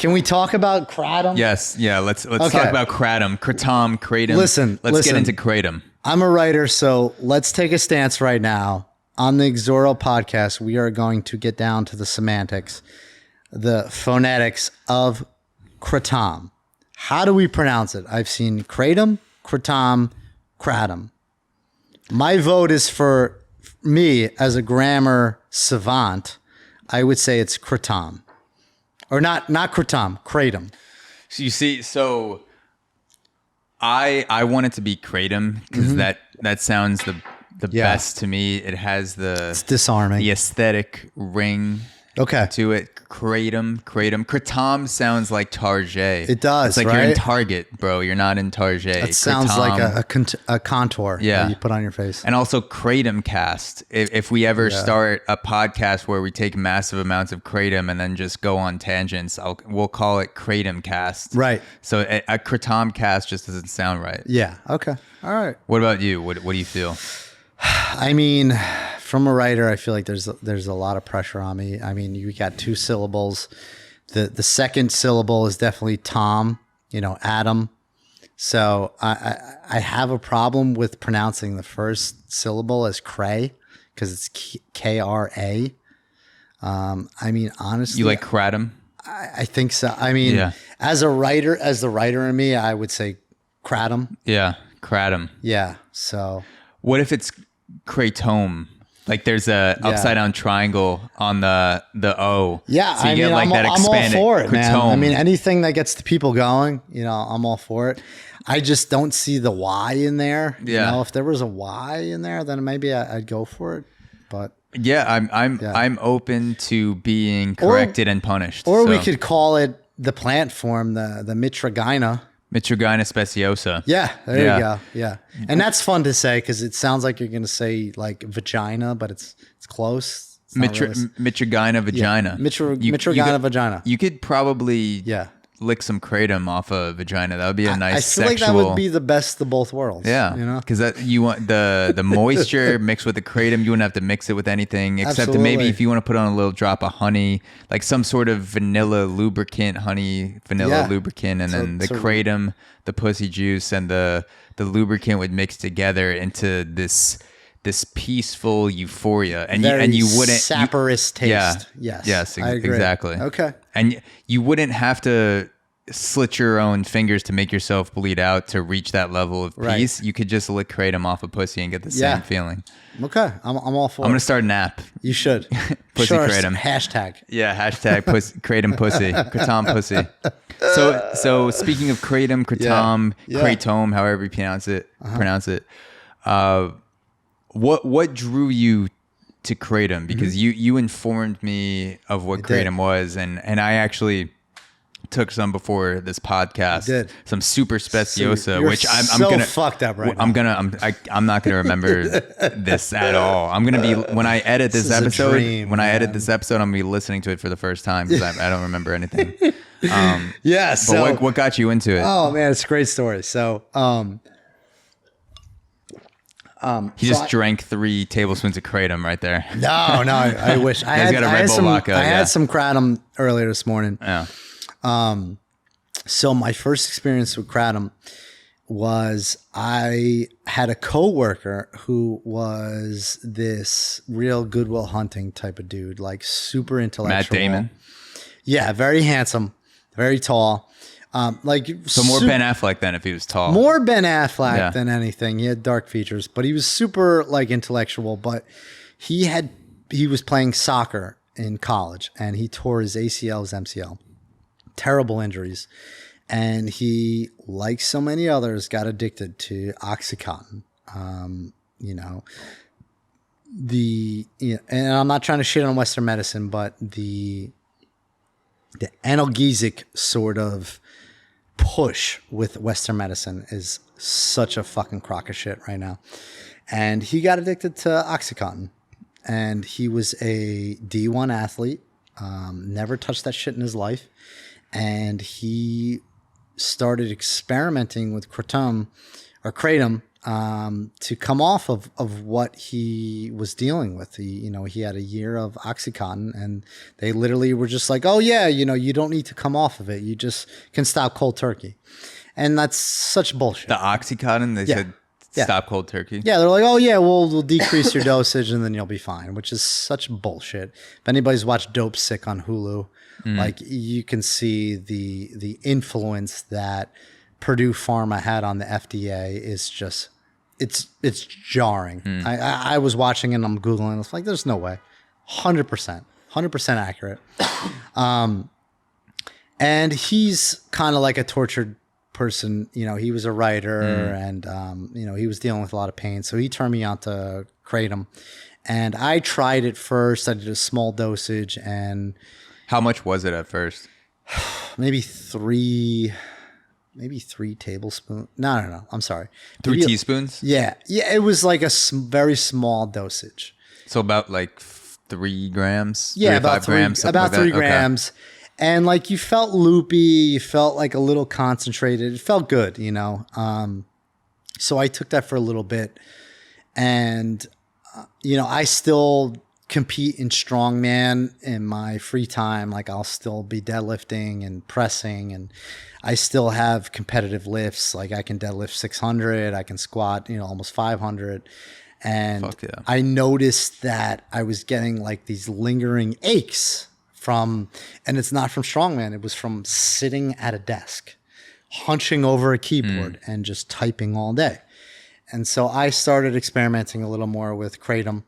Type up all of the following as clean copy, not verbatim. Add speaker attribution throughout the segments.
Speaker 1: Can we talk about Kratom?
Speaker 2: Yes. Yeah. Let's talk about Kratom. Kratom.
Speaker 1: Listen.
Speaker 2: Let's get into Kratom.
Speaker 1: I'm a writer, so let's take a stance right now. On the AUXORO podcast, we are going to get down to the semantics, the phonetics of Kratom. How do we pronounce it? I've seen Kratom, Kratom. My vote is for me as a grammar savant. I would say it's Kratom. Or not Kratom, Kratom.
Speaker 2: So you see, I want it to be Kratom because that sounds the best to me. It has
Speaker 1: it's disarming.
Speaker 2: The aesthetic ring to it. Kratom sounds like Target.
Speaker 1: It does.
Speaker 2: It's like
Speaker 1: right?
Speaker 2: you're in Target, bro. You're not in Target.
Speaker 1: It sounds like a contour that you put on your face.
Speaker 2: And also Kratom cast. If we ever start a podcast where we take massive amounts of Kratom and then just go on tangents, we'll call it Kratom cast.
Speaker 1: Right.
Speaker 2: So a Kratom cast just doesn't sound right.
Speaker 1: Yeah. Okay. All right.
Speaker 2: What about you? What do you feel?
Speaker 1: I mean, from a writer, I feel like there's a lot of pressure on me. I mean, you got 2 syllables. The second syllable is definitely Tom, Adam. So I have a problem with pronouncing the first syllable as Cray because it's Kra. I mean, honestly,
Speaker 2: you like Kratom?
Speaker 1: I think so. I mean, as the writer in me, I would say Kratom.
Speaker 2: Yeah, Kratom.
Speaker 1: Yeah. So
Speaker 2: what if it's Kratom? Like there's a upside down triangle on the O.
Speaker 1: Yeah,
Speaker 2: so you get like that expanded.
Speaker 1: I'm all for it, man.
Speaker 2: Kratom.
Speaker 1: I mean, anything that gets the people going, I'm all for it. I just don't see the Y in there.
Speaker 2: Yeah.
Speaker 1: If there was a Y in there, then maybe I'd go for it. But
Speaker 2: yeah, I'm open to being corrected and punished.
Speaker 1: Or we could call it the plant form, the Mitragyna.
Speaker 2: Mitragyna speciosa.
Speaker 1: Yeah, there you go. Yeah, and that's fun to say because it sounds like you're going to say like vagina, but it's close.
Speaker 2: Mitragyna vagina.
Speaker 1: Mitragyna vagina.
Speaker 2: You could probably lick some Kratom off a vagina. That would be a nice. I feel like
Speaker 1: that would be the best of both worlds.
Speaker 2: Yeah, because you want the moisture mixed with the Kratom. You wouldn't have to mix it with anything except maybe if you want to put on a little drop of honey, like some sort of vanilla lubricant, lubricant, and then the Kratom, the pussy juice, and the lubricant would mix together into this peaceful euphoria, and you wouldn't
Speaker 1: saporous taste.
Speaker 2: Yes,
Speaker 1: I agree.
Speaker 2: Exactly.
Speaker 1: Okay,
Speaker 2: and you wouldn't have to slit your own fingers to make yourself bleed out to reach that level of peace. Right. You could just lick Kratom off a pussy and get the same feeling.
Speaker 1: Okay, I'm all for it.
Speaker 2: I'm gonna start an app.
Speaker 1: You should.
Speaker 2: Pussy Kratom.
Speaker 1: Hashtag.
Speaker 2: Yeah, hashtag Kratom pussy. Kratom pussy. So speaking of Kratom, Kratom, however you pronounce it. What drew you to Kratom? Because you informed me of what Kratom was, and I actually took some before this podcast.
Speaker 1: You did.
Speaker 2: Some super speciosa, which I'm gonna
Speaker 1: fucked up right now.
Speaker 2: I'm not gonna remember this at all. I'm gonna be when I edit this episode. Edit this episode, I'm gonna be listening to it for the first time because I don't remember anything. But what got you into it?
Speaker 1: Oh man, it's a great story. So
Speaker 2: he just drank 3 tablespoons of Kratom right there.
Speaker 1: No, I wish. I had some Kratom earlier this morning.
Speaker 2: Yeah.
Speaker 1: So my first experience with Kratom was I had a coworker who was this real Goodwill Hunting type of dude, like super intellectual.
Speaker 2: Matt Damon.
Speaker 1: Yeah, very handsome, very tall.
Speaker 2: More Ben Affleck than if he was tall.
Speaker 1: More Ben Affleck than anything. He had dark features, but he was super like intellectual. But he was playing soccer in college, and he tore his ACL, his MCL. Terrible injuries, and he, like so many others, got addicted to OxyContin. And I'm not trying to shit on Western medicine, but the analgesic sort of push with Western medicine is such a fucking crock of shit right now. And he got addicted to OxyContin, and he was a D1 athlete, never touched that shit in his life. And he started experimenting with Kratom, to come off of what he was dealing with. He had a year of Oxycontin, and they literally were just like, oh yeah, you don't need to come off of it. You just can stop cold turkey. And that's such bullshit.
Speaker 2: The Oxycontin, they said stop cold turkey.
Speaker 1: Yeah, they're like, oh yeah, we'll decrease your dosage and then you'll be fine, which is such bullshit. If anybody's watched Dope Sick on Hulu, like you can see the influence that Purdue Pharma had on the FDA is just it's jarring. I was watching it and I'm Googling. It's like, there's no way. 100% accurate. And he's kind of like a tortured person. He was a writer and he was dealing with a lot of pain. So he turned me on to Kratom. And I tried it first. I did a small dosage. And
Speaker 2: how much was it at first?
Speaker 1: Maybe three tablespoons. No. I'm sorry.
Speaker 2: 3 teaspoons?
Speaker 1: Yeah. It was like a very small dosage.
Speaker 2: So about like 3 grams?
Speaker 1: Yeah,
Speaker 2: 3
Speaker 1: about
Speaker 2: 5 grams?
Speaker 1: About 3 grams. Okay. And like you felt loopy, you felt like a little concentrated. It felt good, So I took that for a little bit. And, I still compete in strongman in my free time. Like I'll still be deadlifting and pressing, and I still have competitive lifts. Like I can deadlift 600, I can squat, almost 500. And I noticed that I was getting like these lingering aches and it's not from strongman. It was from sitting at a desk, hunching over a keyboard and just typing all day. And so I started experimenting a little more with Kratom.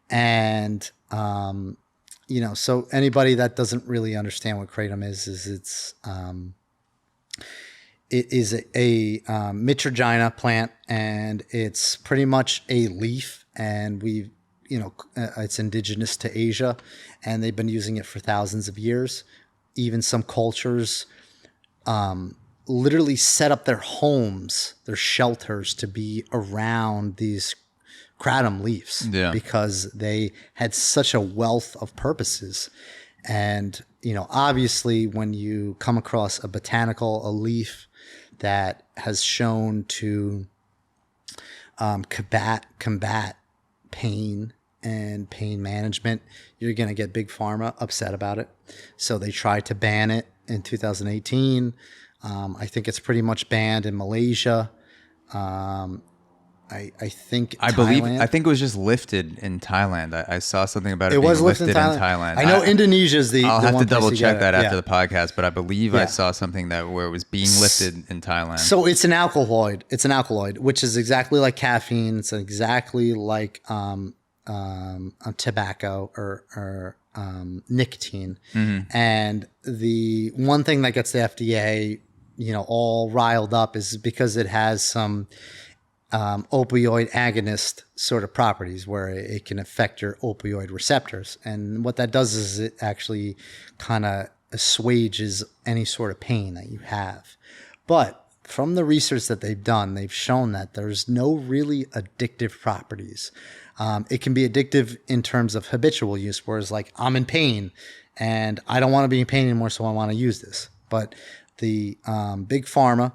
Speaker 1: And, so anybody that doesn't really understand what Kratom is it is a Mitragina plant, and it's pretty much a leaf, and it's indigenous to Asia, and they've been using it for thousands of years. Even some cultures literally set up their homes, their shelters, to be around these kratom leaves because they had such a wealth of purposes. And, obviously when you come across a leaf that has shown to combat pain and pain management, you're going to get Big Pharma upset about it. So they tried to ban it in 2018. I think it's pretty much banned in Malaysia. I think
Speaker 2: I think it was just lifted in Thailand. I saw something about it being
Speaker 1: was
Speaker 2: lifted in Thailand.
Speaker 1: I know Indonesia's
Speaker 2: I'll have to double check that after
Speaker 1: the
Speaker 2: the podcast, but I believe I saw something where it was being lifted in Thailand.
Speaker 1: So it's an alkaloid. It's an alkaloid, which is exactly like caffeine. It's exactly like tobacco or nicotine. And the one thing that gets the FDA, all riled up is because it has some opioid agonist sort of properties where it can affect your opioid receptors. And what that does is it actually kind of assuages any sort of pain that you have. But from the research that they've done, they've shown that there's no really addictive properties. It can be addictive in terms of habitual use, whereas like I'm in pain and I don't want to be in pain anymore, so I want to use this. But the Big Pharma,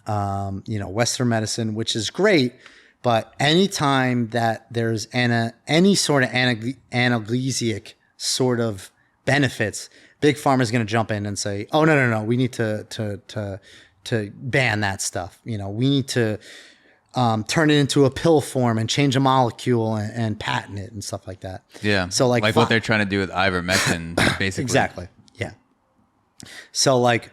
Speaker 1: Western medicine, which is great, but anytime that there's any sort of analgesic sort of benefits, Big Pharma is going to jump in and say, "Oh no, we need to ban that stuff. We need to turn it into a pill form and change a molecule and patent it and stuff like that."
Speaker 2: Yeah.
Speaker 1: So like
Speaker 2: what they're trying to do with ivermectin, basically.
Speaker 1: Exactly. Yeah. So like,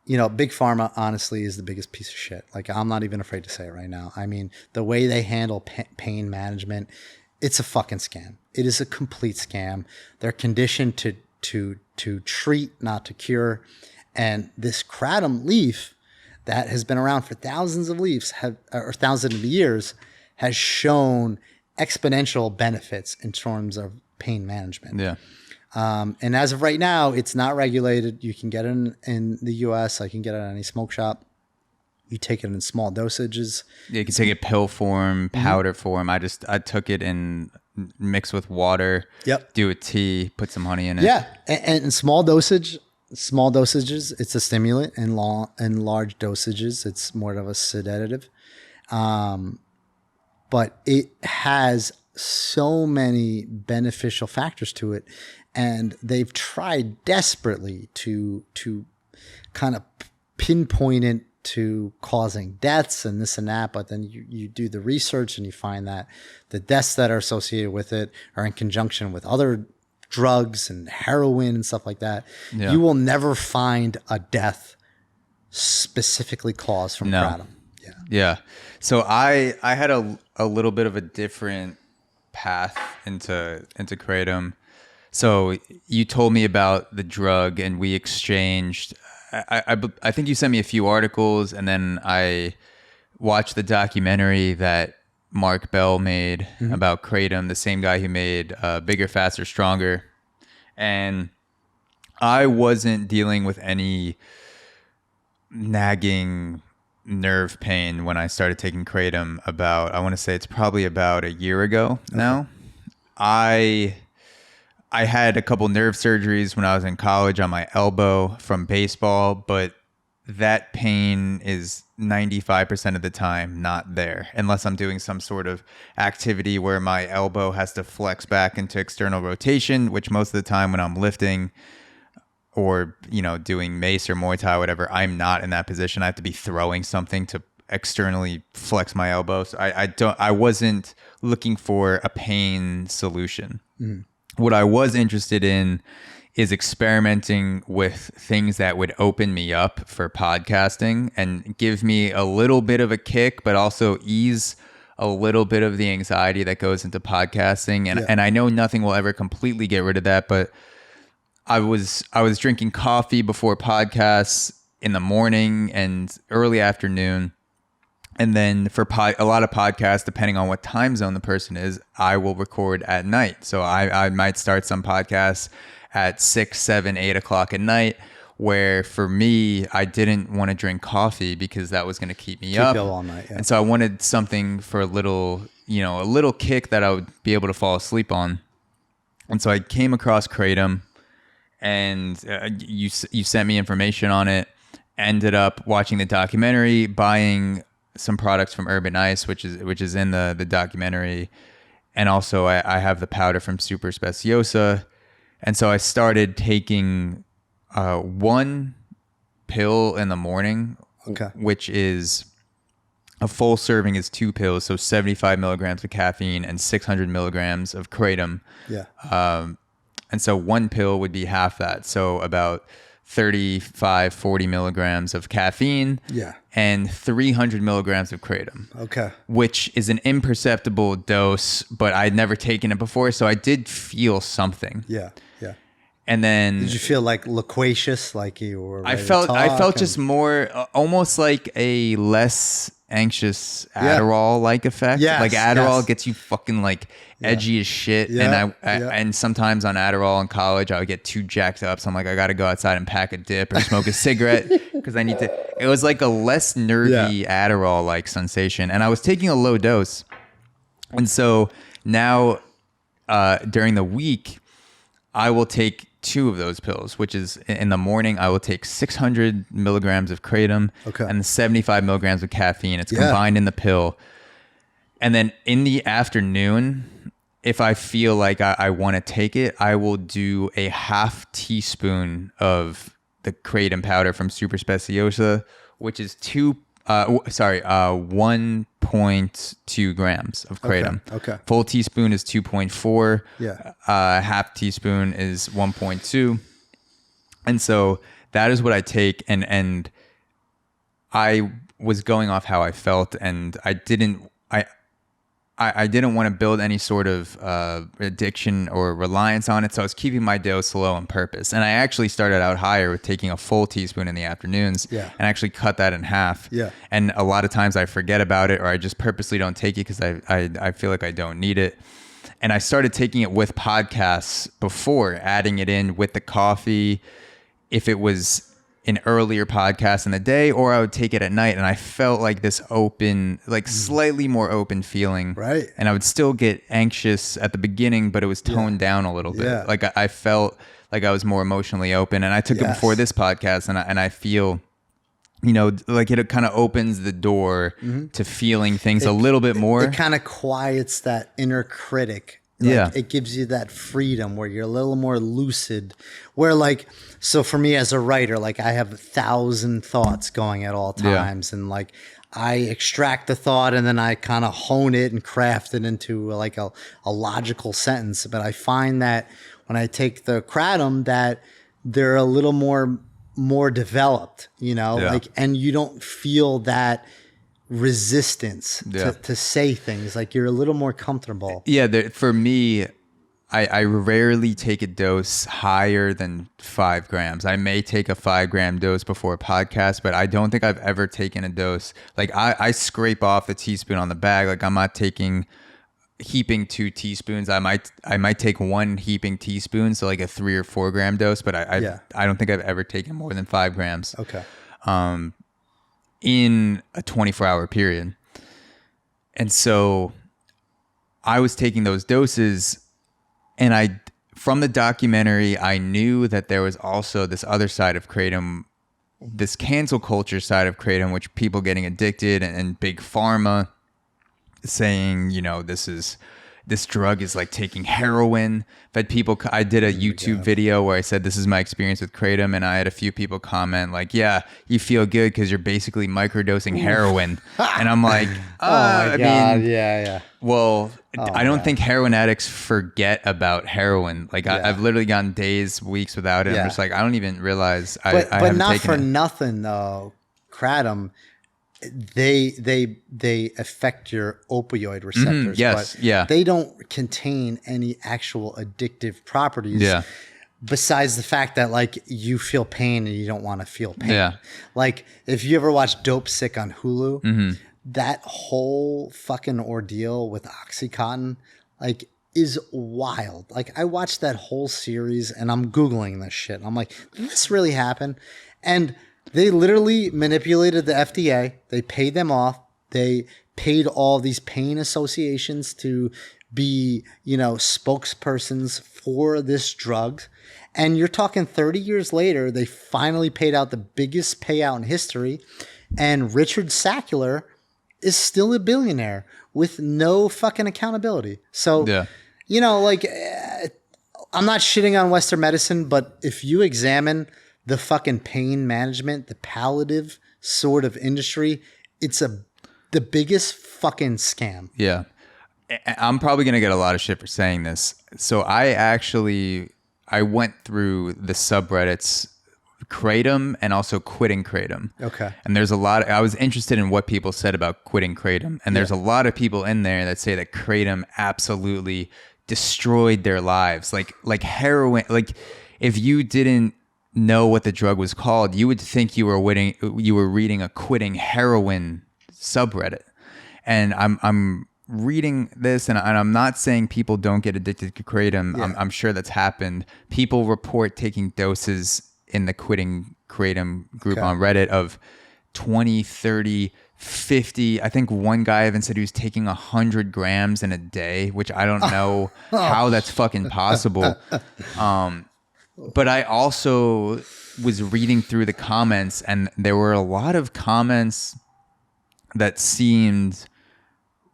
Speaker 1: Big Pharma honestly is the biggest piece of shit. Like I'm not even afraid to say it right now. I mean, the way they handle pain management, it's a fucking scam. It is a complete scam. They're conditioned to treat, not to cure. And this kratom leaf that has been around for thousands of years has shown exponential benefits in terms of pain management.
Speaker 2: Yeah.
Speaker 1: And as of right now, it's not regulated. You can get it in the US. I can get it at any smoke shop. You take it in small dosages.
Speaker 2: Yeah, you can take it pill form, powder form. I took it in mixed with water.
Speaker 1: Yep.
Speaker 2: Do a tea, put some honey in it.
Speaker 1: Yeah, and in small dosages, it's a stimulant. In large dosages, it's more of a sedative. But it has so many beneficial factors to it, and they've tried desperately to kind of pinpoint it to causing deaths and this and that. But then you do the research and you find that the deaths that are associated with it are in conjunction with other drugs and heroin and stuff like that. Yeah. You will never find a death specifically caused from kratom.
Speaker 2: Yeah. So I had a little bit of a different path into kratom. So you told me about the drug and we exchanged. I think you sent me a few articles, and then I watched the documentary that Mark Bell made about kratom, the same guy who made Bigger, Faster, Stronger. And I wasn't dealing with any nagging nerve pain when I started taking kratom I want to say it's probably about a year ago now. I had a couple nerve surgeries when I was in college on my elbow from baseball, but that pain is 95% of the time not there unless I'm doing some sort of activity where my elbow has to flex back into external rotation, which most of the time when I'm lifting or, doing mace or Muay Thai or whatever, I'm not in that position. I have to be throwing something to externally flex my elbow. So I wasn't looking for a pain solution. What I was interested in is experimenting with things that would open me up for podcasting and give me a little bit of a kick, but also ease a little bit of the anxiety that goes into podcasting. And I know nothing will ever completely get rid of that, but I was drinking coffee before podcasts in the morning and early afternoon. And then for a lot of podcasts, depending on what time zone the person is, I will record at night. So I might start some podcasts at 6, 7, 8 o'clock at night, where for me, I didn't want to drink coffee because that was going to keep me up
Speaker 1: all night. Yeah.
Speaker 2: And so I wanted something for a little kick that I would be able to fall asleep on. And so I came across kratom, and you sent me information on it. Ended up watching the documentary, buying some products from Urban Ice, which is in the documentary, and also I have the powder from Super Speciosa, and so I started taking one pill in the morning, which is a full serving is 2 pills, so 75 milligrams of caffeine and 600 milligrams of kratom. And so one pill would be half that, so about 35, 40 milligrams of caffeine and 300 milligrams of kratom. Which is an imperceptible dose, but I'd never taken it before, so I did feel something. And then
Speaker 1: did you feel like loquacious, like you were ready
Speaker 2: I felt
Speaker 1: to
Speaker 2: just more almost like a less anxious Adderall like effect. Like Adderall gets you fucking like edgy as shit. And sometimes on Adderall in college I would get too jacked up, so I'm like, I gotta go outside and pack a dip or smoke a cigarette because I need to. It was like a less nervy Adderall like sensation, and I was taking a low dose. And so now during the week I will take 2 of those pills, which is in the morning I will take 600 milligrams of kratom and 75 milligrams of caffeine. It's combined in the pill. And then in the afternoon, if I feel like I want to take it, I will do a half teaspoon of the kratom powder from Super Speciosa, which is 1.2 grams of kratom. Full teaspoon is 2.4. Half teaspoon is 1.2. And so that is what I take. And I was going off how I felt, and I didn't want to build any sort of addiction or reliance on it. So I was keeping my dose low on purpose. And I actually started out higher with taking a full teaspoon in the afternoons and actually cut that in half. And a lot of times I forget about it, or I just purposely don't take it because I feel like I don't need it. And I started taking it with podcasts before, adding it in with the coffee if it was an earlier podcast in the day, or I would take it at night, and I felt like this open, like slightly more open feeling. And I would still get anxious at the beginning, but it was toned down a little bit. Like I felt like I was more emotionally open, and I took it before this podcast, and I feel you know, like it kind of opens the door to feeling things a little bit more.
Speaker 1: It kind of quiets that inner critic. Like, it gives you that freedom where you're a little more lucid. Where like, so for me as a writer, like I have 1,000 thoughts going at all times, and like I extract the thought and then I kind of hone it and craft it into like a logical sentence. But I find that when I take the Kratom, that they're a little more developed, you know, like, and you don't feel that resistance to say things. Like you're a little more comfortable.
Speaker 2: Yeah, for me, I rarely take a dose higher than 5 grams. I may take a 5-gram dose before a podcast, but I don't think I've ever taken a dose. Like I scrape off the teaspoon on the bag. Like I'm not heaping 2 teaspoons. I might take 1 heaping teaspoon, so like a 3 or 4 gram dose, but I don't think I've ever taken more than 5 grams.
Speaker 1: Okay.
Speaker 2: In a 24-hour period. And so I was taking those doses, and from the documentary, I knew that there was also this other side of Kratom, this cancel culture side of Kratom, which people getting addicted and big pharma saying, you know, this drug is like taking heroin. But I did a YouTube video where I said, this is my experience with Kratom. And I had a few people comment like, yeah, you feel good because you're basically microdosing heroin. And I'm like, I mean, well, I don't think heroin addicts forget about heroin. Like I've literally gone days, weeks without it. I'm just like, I don't even realize I haven't taken it. But
Speaker 1: not for nothing though, Kratom, they affect your opioid receptors. But they don't contain any actual addictive properties. Yeah. Besides the fact that like you feel pain and you don't want to feel pain. Yeah. Like if you ever watch Dope Sick on Hulu, that whole fucking ordeal with OxyContin, like, is wild. Like I watched that whole series and I'm Googling this shit. And I'm like, did this really happen? And they literally manipulated the FDA. They paid them off. They paid all these pain associations to be, you know, spokespersons for this drug. And you're talking 30 years later, they finally paid out the biggest payout in history. And Richard Sackler is still a billionaire with no fucking accountability. So, you know, like, I'm not shitting on Western medicine, but if you examine the fucking pain management, the palliative sort of industry, it's the biggest fucking scam.
Speaker 2: Yeah. I'm probably going to get a lot of shit for saying this. So I went through the subreddits Kratom and also quitting Kratom.
Speaker 1: Okay.
Speaker 2: And there's I was interested in what people said about quitting Kratom. And there's a lot of people in there that say that Kratom absolutely destroyed their lives. Like heroin, like if you didn't know what the drug was called, you would think you were reading a quitting heroin subreddit. And I'm reading this, and I'm not saying people don't get addicted to Kratom. Yeah. I'm sure that's happened. People report taking doses in the quitting Kratom group on Reddit of 20, 30, 50. I think one guy even said he was taking 100 grams in a day, which I don't know how that's fucking possible. But I also was reading through the comments, and there were a lot of comments that seemed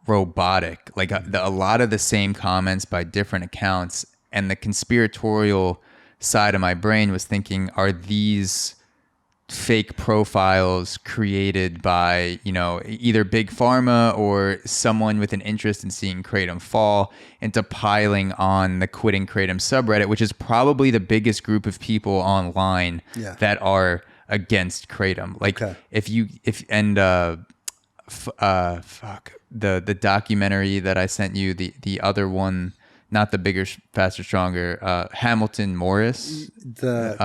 Speaker 2: robotic, like a lot of the same comments by different accounts. And the conspiratorial side of my brain was thinking, are these fake profiles created by, you know, either big pharma or someone with an interest in seeing Kratom fall into piling on the quitting Kratom subreddit, which is probably the biggest group of people online that are against Kratom. Like the documentary that I sent you, the other one, not the Bigger, Faster, Stronger, Hamilton Morris,
Speaker 1: the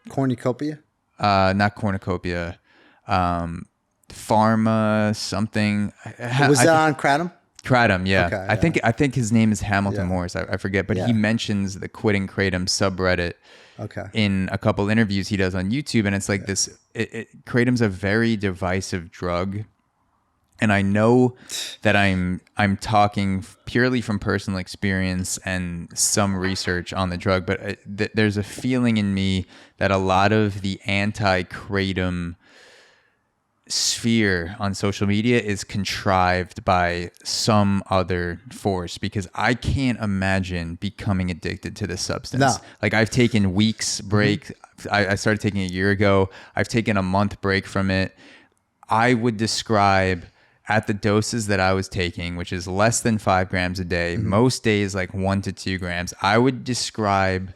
Speaker 1: cornucopia.
Speaker 2: Not cornucopia, pharma something.
Speaker 1: Was that on Kratom?
Speaker 2: Kratom, yeah. Okay, I think his name is Hamilton Morris. I forget, but he mentions the quitting Kratom subreddit in a couple interviews he does on YouTube, and it's like this. Kratom's a very divisive drug, and I know that I'm talking purely from personal experience and some research on the drug, but there's a feeling in me that a lot of the anti-Kratom sphere on social media is contrived by some other force, because I can't imagine becoming addicted to this substance.
Speaker 1: No.
Speaker 2: Like I've taken weeks break. I started taking it a year ago. I've taken a month break from it. I would describe at the doses that I was taking, which is less than 5 grams a day, most days like 1 to 2 grams, I would describe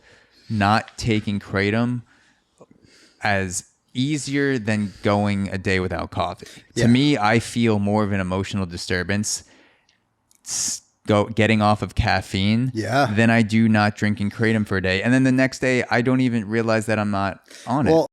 Speaker 2: not taking Kratom as easier than going a day without coffee. To me, I feel more of an emotional disturbance getting off of caffeine than I do not drinking Kratom for a day. And then the next day, I don't even realize that I'm not on it.